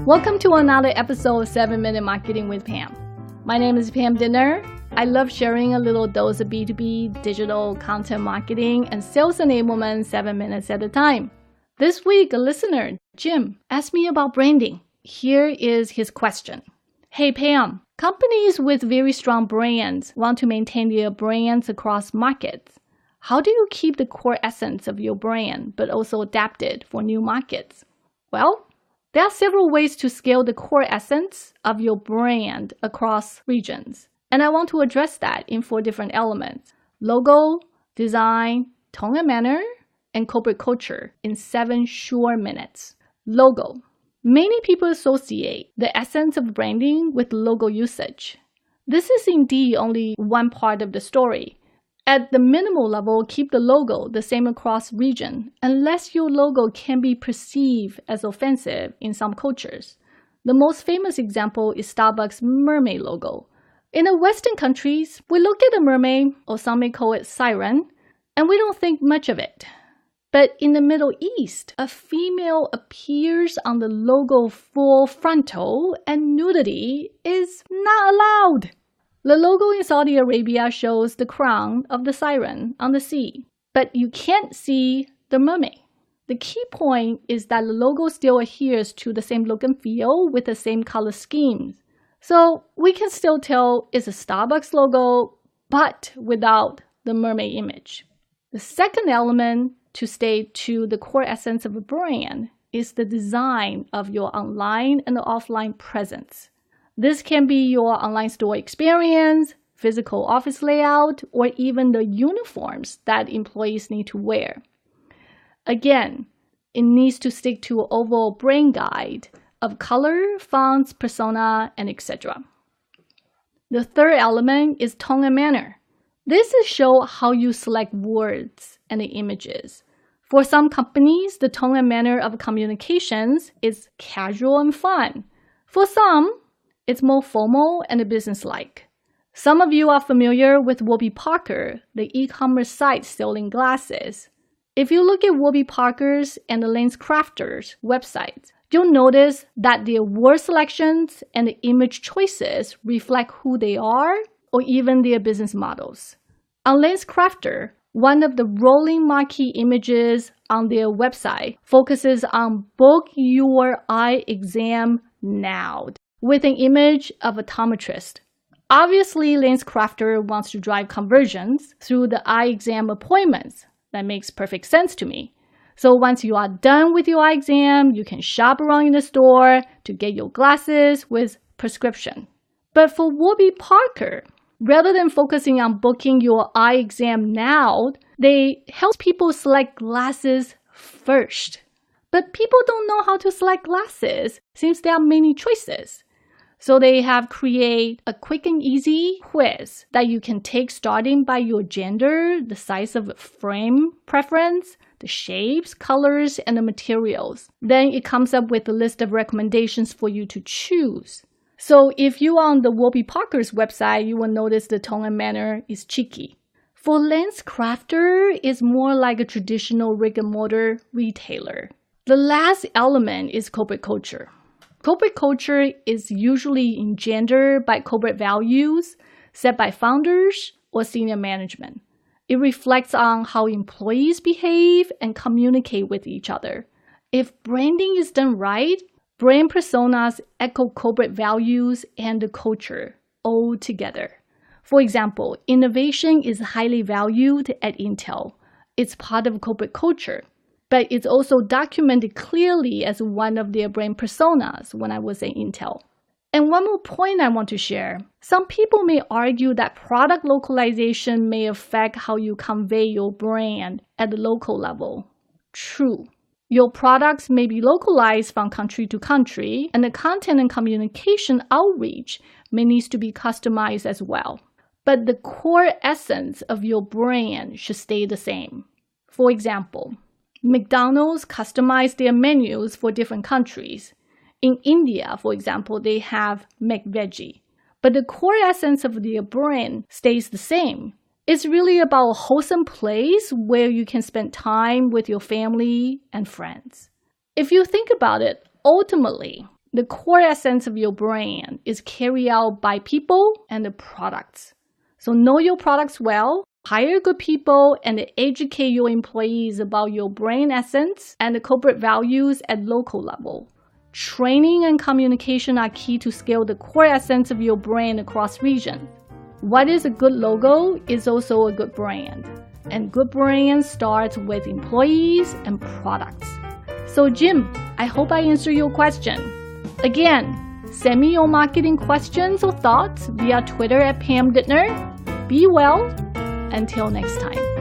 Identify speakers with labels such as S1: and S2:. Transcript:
S1: Welcome to another episode of 7-Minute Marketing with Pam. My name is Pam Didner. I love sharing a little dose of B2B digital content marketing and sales enablement 7 minutes at a time. This week, a listener, Jim, asked me about branding. Here is his question. Hey Pam, companies with very strong brands want to maintain their brands across markets. How do you keep the core essence of your brand but also adapt it for new markets? Well, there are several ways to scale the core essence of your brand across regions. And I want to address that in 4 different elements: logo, design, tone and manner, and corporate culture in 7 short minutes. Logo. Many people associate the essence of branding with logo usage. This is indeed only one part of the story. At the minimal level, keep the logo the same across region, unless your logo can be perceived as offensive in some cultures. The most famous example is Starbucks' mermaid logo. In the Western countries, we look at a mermaid, or some may call it siren, and we don't think much of it. But in the Middle East, a female appears on the logo full frontal and nudity is not allowed. The logo in Saudi Arabia shows the crown of the siren on the sea, but you can't see the mermaid. The key point is that the logo still adheres to the same look and feel with the same color schemes. So we can still tell it's a Starbucks logo, but without the mermaid image. The second element to stay to the core essence of a brand is the design of your online and offline presence. This can be your online store experience, physical office layout, or even the uniforms that employees need to wear. Again, it needs to stick to an overall brand guide of color, fonts, persona, and etc. The third element is tone and manner. This is show how you select words and the images. For some companies, the tone and manner of communications is casual and fun. For some, it's more formal and business-like. Some of you are familiar with Warby Parker, the e-commerce site selling glasses. If you look at Warby Parker's and the LensCrafters websites, you'll notice that their word selections and the image choices reflect who they are or even their business models. On LensCrafter, one of the rolling marquee images on their website focuses on book your eye exam now, with an image of a optometrist. Obviously, LensCrafter wants to drive conversions through the eye exam appointments. That makes perfect sense to me. So once you are done with your eye exam, you can shop around in the store to get your glasses with prescription. But for Warby Parker, rather than focusing on booking your eye exam now, they help people select glasses first. But people don't know how to select glasses since there are many choices. So they have created a quick and easy quiz that you can take starting by your gender, the size of frame preference, the shapes, colors, and the materials. Then it comes up with a list of recommendations for you to choose. So if you are on the Warby Parker's website, you will notice the tone and manner is cheeky. For LensCrafter, it's more like a traditional brick-and-mortar retailer. The last element is corporate culture. Corporate culture is usually engendered by corporate values set by founders or senior management. It reflects on how employees behave and communicate with each other. If branding is done right, brand personas echo corporate values and the culture all together. For example, innovation is highly valued at Intel. It's part of corporate culture. But it's also documented clearly as one of their brand personas when I was at Intel. And one more point I want to share. Some people may argue that product localization may affect how you convey your brand at the local level. True. Your products may be localized from country to country, and the content and communication outreach may need to be customized as well. But the core essence of your brand should stay the same. For example, McDonald's customized their menus for different countries. In India, for example, they have McVeggie. But the core essence of their brand stays the same. It's really about a wholesome place where you can spend time with your family and friends. If you think about it, ultimately, The core essence of your brand is carried out by people and the products. So know your products well, hire good people, and educate your employees about your brand essence and the corporate values at local level. Training and communication are key to scale the core essence of your brand across region. What is a good logo is also a good brand. And good brand starts with employees and products. So Jim, I hope I answered your question. Again, send me your marketing questions or thoughts via Twitter at Pam Didner. Be well. Until next time.